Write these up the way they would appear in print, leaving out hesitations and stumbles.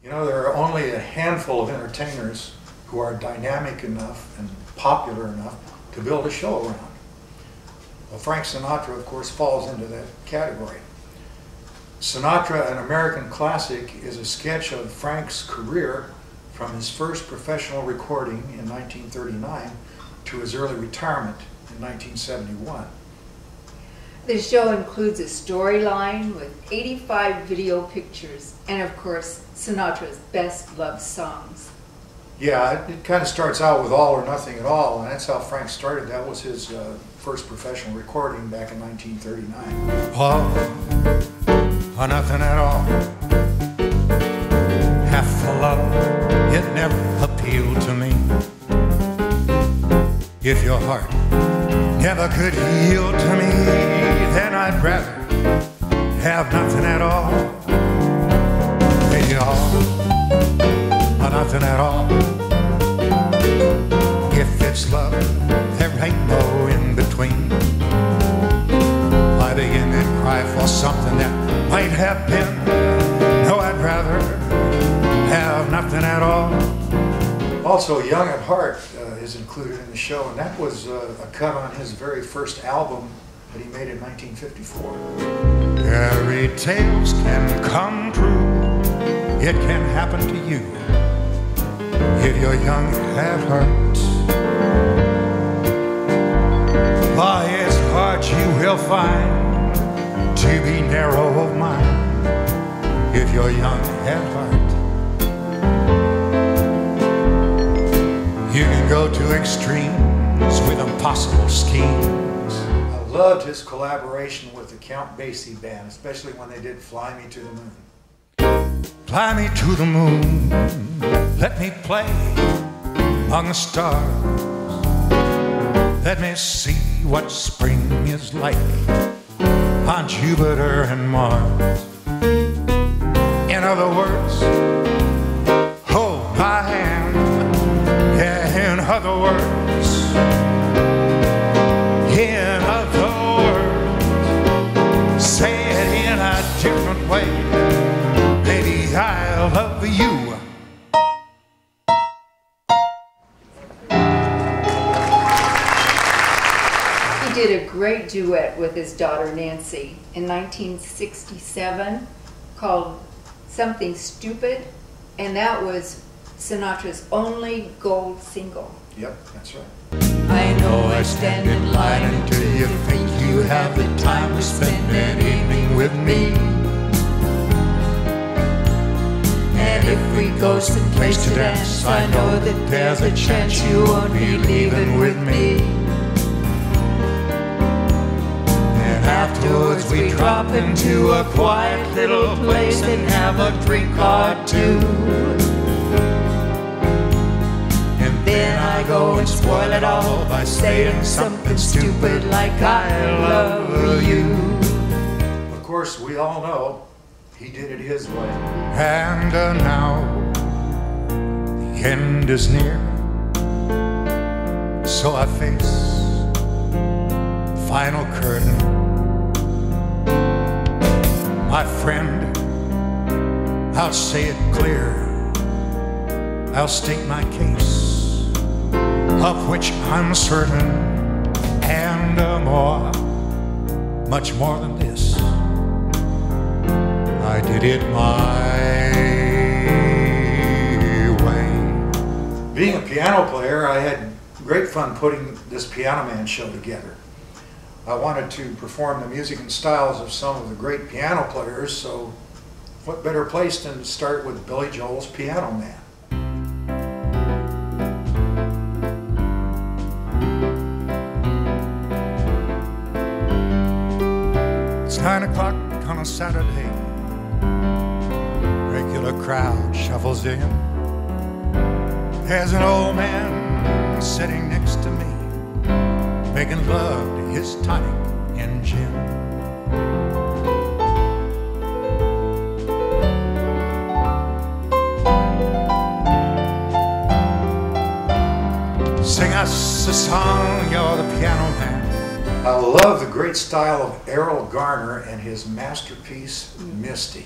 You know, there are only a handful of entertainers who are dynamic enough and popular enough to build a show around. Well, Frank Sinatra, of course, falls into that category. Sinatra, an American Classic, is a sketch of Frank's career from his first professional recording in 1939 to his early retirement in 1971. The show includes a storyline with 85 video pictures and, of course, Sinatra's best loved songs. Yeah, it kind of starts out with All or Nothing at All, and that's how Frank started. That was his first professional recording back in 1939. All or nothing at all. Half for love, it never appealed to me. If your heart never could yield to me, then I'd rather have nothing at all. Maybe all or nothing at all. If it's love, there ain't no in between. I begin to cry for something that might have been. No, I'd rather have nothing at all. Also, Young at Heart is included in the show, and that was a cut on his very first album that he made in 1954. Fairy tales can come true. It can happen to you if you're young at heart. By its heart you will find to be narrow of mind if you're young at heart. You can go to extremes with impossible schemes. I loved his collaboration with the Count Basie Band, especially when they did Fly Me to the Moon. Fly me to the moon, let me play among the stars. Let me see what spring is like on Jupiter and Mars. In other words, hold my hand. Yeah, in other words, say it in a different way. Baby, I love you. He did a great duet with his daughter Nancy in 1967 called Something Stupid, and that was Sinatra's only gold single. Yep, that's right. I know I stand in line until you think you have the time to spend an evening with me. And if we go someplace to dance, I know that there's a chance you won't be leaving with me. And afterwards we drop into a quiet little place and have a drink or two. Then I go and spoil it all by saying something stupid like I love you. Of course, we all know he did it his way. And now the end is near, so I face the final curtain. My friend, I'll say it clear. I'll state my case, of which I'm certain, and more, much more than this. I did it my way. Being a piano player, I had great fun putting this Piano Man show together. I wanted to perform the music and styles of some of the great piano players, so what better place than to start with Billy Joel's Piano Man. It's 9 o'clock on a Saturday. Regular crowd shuffles in. There's an old man sitting next to me, making love to his tonic and gin. Sing us a song, you're the piano man. I love the great style of Errol Garner and his masterpiece, Misty.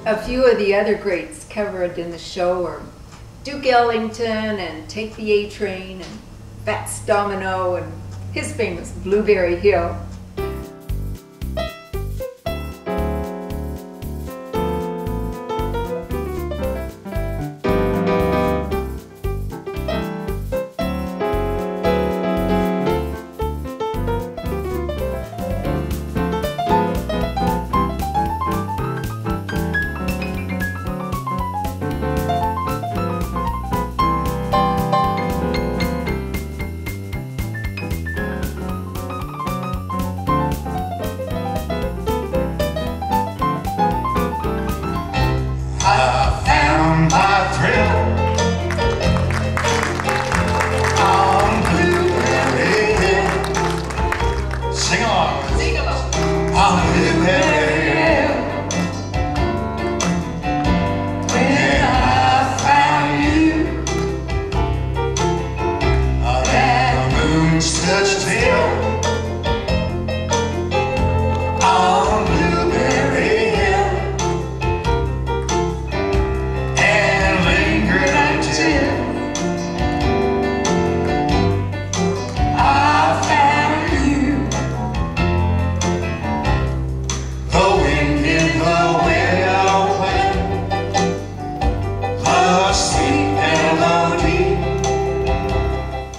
A few of the other greats covered in the show are Duke Ellington and Take the A Train and Fats Domino and his famous Blueberry Hill.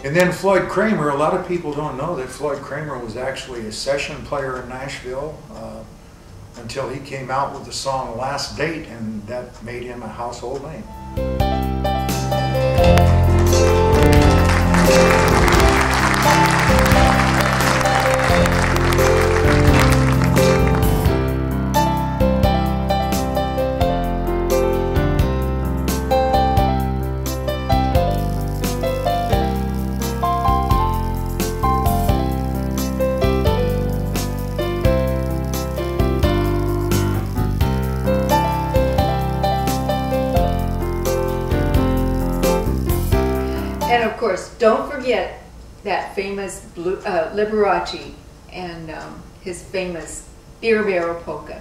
And then Floyd Cramer, a lot of people don't know that Floyd Cramer was actually a session player in Nashville until he came out with the song Last Date, and that made him a household name. And of course, don't forget that famous Liberace and his famous Beer Barrel Polka.